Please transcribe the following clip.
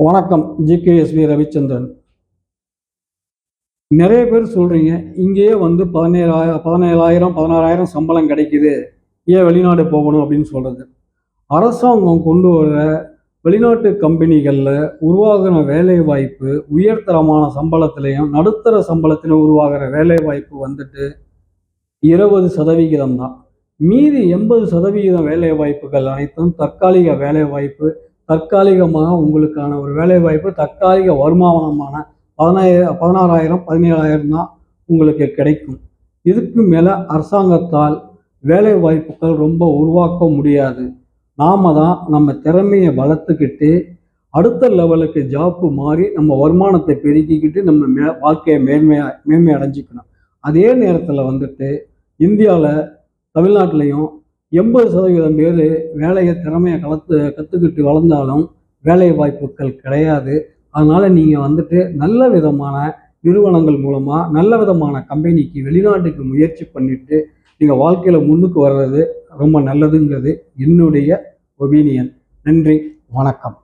வணக்கம். ஜிகேஎஸ்வி ரவிச்சந்திரன். நிறைய பேர் சொல்றீங்க, இங்கேயே வந்து 17,000 16,000 சம்பளம் கிடைக்குது, ஏன் வெளிநாடு போகணும் அப்படின்னு சொல்றது. அரசாங்கம் கொண்டு வர வெளிநாட்டு கம்பெனிகளில் உருவாகிற வேலை வாய்ப்பு உயர்தரமான சம்பளத்திலையும் நடுத்தர சம்பளத்திலும் உருவாகிற வேலை வாய்ப்பு வந்துட்டு 20% தான். மீதி 80% வேலை வாய்ப்புகள் அனைத்தும் தற்காலிக வேலை வாய்ப்பு. தற்காலிகமாக உங்களுக்கான ஒரு வேலை வாய்ப்பு, தற்காலிக வருமானமான 16,000 17,000 தான் உங்களுக்கு கிடைக்கும். இதுக்கு மேலே அரசாங்கத்தால் வேலை வாய்ப்புகள் ரொம்ப உருவாக்க முடியாது. நாம தான் நம்ம திறமையை வளர்த்துக்கிட்டு அடுத்த லெவலுக்கு ஜாப்பு மாறி நம்ம வருமானத்தை பெருக்கிக்கிட்டு நம்ம வாழ்க்கையை மேன்மை அடைஞ்சிக்கணும். அதே நேரத்தில் வந்துட்டு இந்தியாவில் தமிழ்நாட்டிலையும் 80% பேர் வேலையை திறமையை கற்றுக்கிட்டு வளர்ந்தாலும் வேலை வாய்ப்புகள் கிடையாது. அதனால் நீங்கள் வந்துட்டு நல்ல விதமான நிறுவனங்கள் மூலமாக நல்ல விதமான கம்பெனிக்கு வெளிநாட்டுக்கு முயற்சி பண்ணிட்டு நீங்கள் வாழ்க்கையில் முன்னுக்கு வர்றது ரொம்ப நல்லதுங்கிறது என்னுடைய ஒப்பீனியன். நன்றி, வணக்கம்.